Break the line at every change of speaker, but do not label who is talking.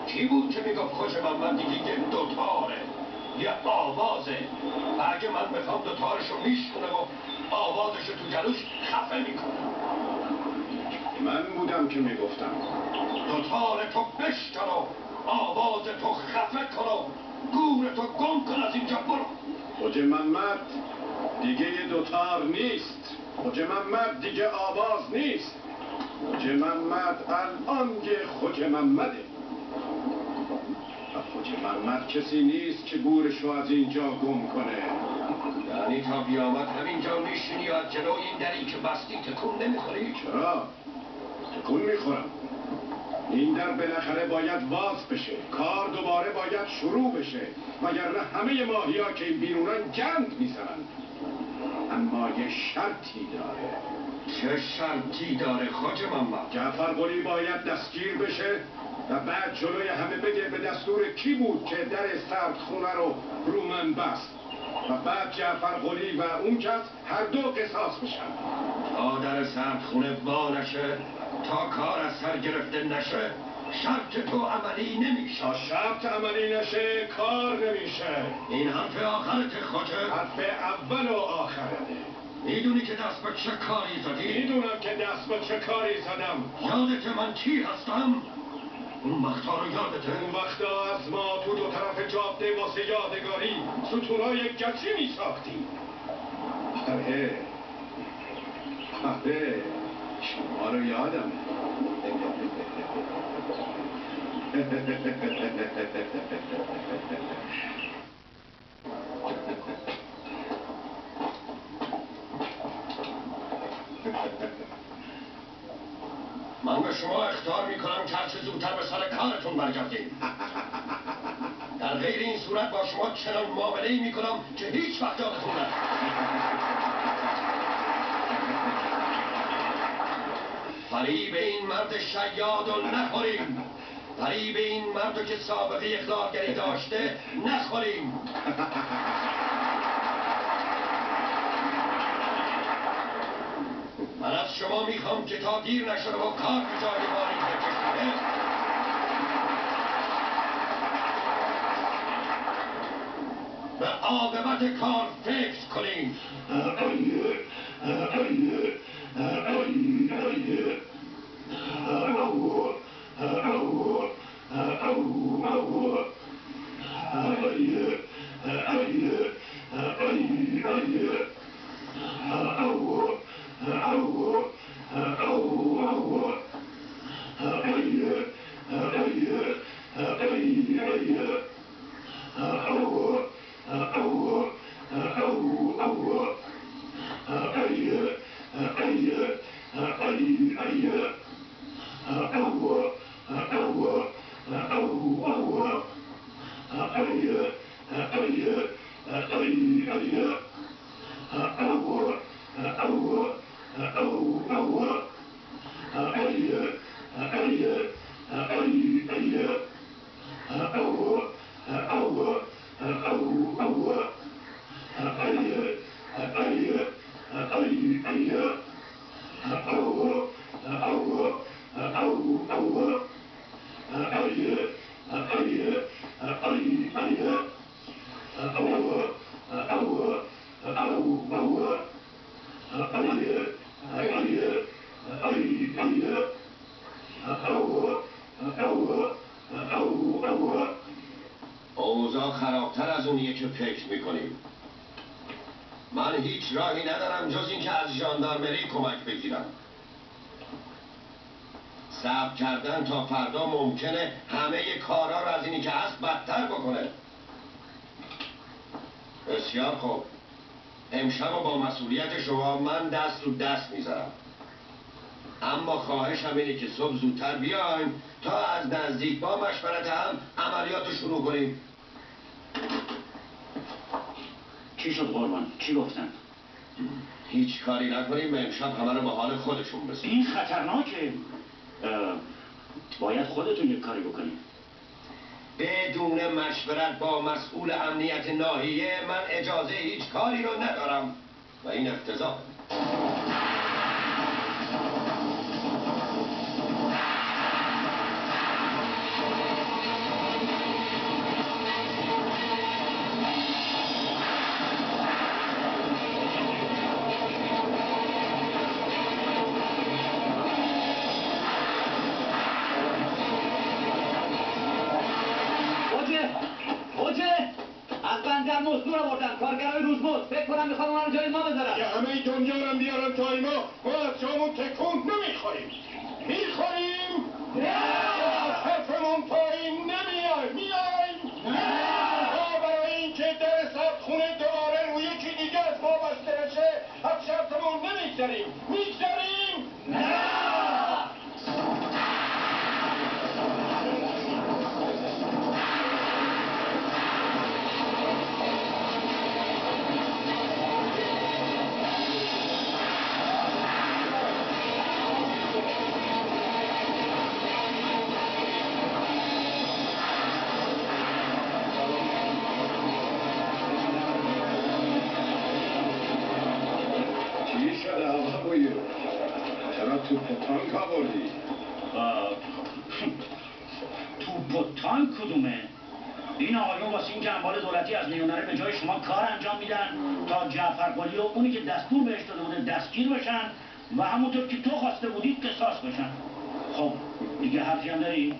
کی بود که میگفت خوجه محمد دیگه دوتاره یه آوازه و اگه من بخوام دوتارشو میشکنه و آوازشو تو جلوش خفه میکنه.
من بودم که میگفتم
دوتار تو بشکن و آواز تو خفه کن و گور تو گم کن از اینجا برو.
خوجه محمد دیگه یه دوتار نیست. خوجه محمد دیگه آواز نیست. خوجه محمد الان یه خوجه محمده. خوجه محمد کسی نیست که گورشو از اینجا گم کنه.
یعنی تا بیامد همینجا میشینی و از جلو این دری که بستی تکون نمیخوری؟
چرا؟ تکون میخورم. این در بالاخره باید باز بشه. کار دوباره باید شروع بشه، وگرنه همه ماهی‌ها که این بیرونن گند میزنن. اما یه شرطی داره.
چه شرطی داره خوجه محمد؟
جعفر قلی باید دستگیر بشه و بعد جلوی همه بگه به دستور کی بود که در سردخونه رو من بست و بعد جعفر قلی و اون کس هر دو قصاص بشن.
تا در سردخونه وا نشه، تا کار از سر گرفته نشه، شرط تو عملی نمیشه.
تا شرط عملی نشه کار نمیشه.
این حرف آخرت خوجه؟
حرف اول و آخرته.
میدونی که دست به چه کاری زدی؟
میدونم که دست به چه کاری زدم.
یادت من کی هستم؟ اون وقتا رو یادته؟
اون وقتا از ما تو دو طرف جاده واسه یادگاری ستونای گچی می ساختیم. آره شما رو یادم.
من به شما اخطار میکنم که هرچه زودتر به سر کارتون برگردید. در غیر این صورت با شما چنان معامله‌ای میکنم که هیچ وقت یادتون نره. فریب این مرد شیاد رو نخوریم. فریب این مرد که سابقه اخلاقگری داشته نخوریم. من از شما میخوام که تا دیر نشده و کار به جای باری بکشونه به عاقبت کار فکر کنیم. که فکر میکنیم. من هیچ راهی ندارم جز اینکه از ژاندارمری کمک بگیرم. صبر کردن تا فردا ممکنه همه کارا رو از اینی که هست بدتر بکنه. بسیار خوب. امشب و با مسئولیت شما من دست رو دست میذارم. اما خواهشم اینه که صبح زودتر بیایم تا از نزدیک با مشورت هم عملیات رو شروع کنیم.
چی شد قربان؟ چی گفتن؟
هیچ کاری نکنیم و امشب همه رو به حال خودشون بسید.
این خطرناکه. باید خودتون یک کاری بکنیم.
بدون مشورت با مسئول امنیت ناحیه من اجازه هیچ کاری رو ندارم و این افتضاح.
خوجه از بندر مزدور آوردن، کارگرای روزمزد. فکر کنم میخوام اونا رو جای ما بذارن.
که همه دنیا رو بیارن تا اینا ما از جامون تکون نمیخوریم. میخوریم؟ نه! از حرفمون پایین نمیایم. میایم؟ نه! ما برای اینکه در سردخونه دوباره روی یکی دیگه از ما بسته بشه از شرطمون نمیگذاریم. میگذاریم؟ نه! چرا توپ و تانک آوردی؟
توپ و تانک کدومه؟ این آقایون واسه این که اموال دولتی از میونره به جای شما کار انجام میدن تا جعفرقلی و اونی که دستور بهش داده بوده دستگیر بشن و همونطور که تو خواسته بودی قصاص بشن. خب دیگه حرفی هم داری؟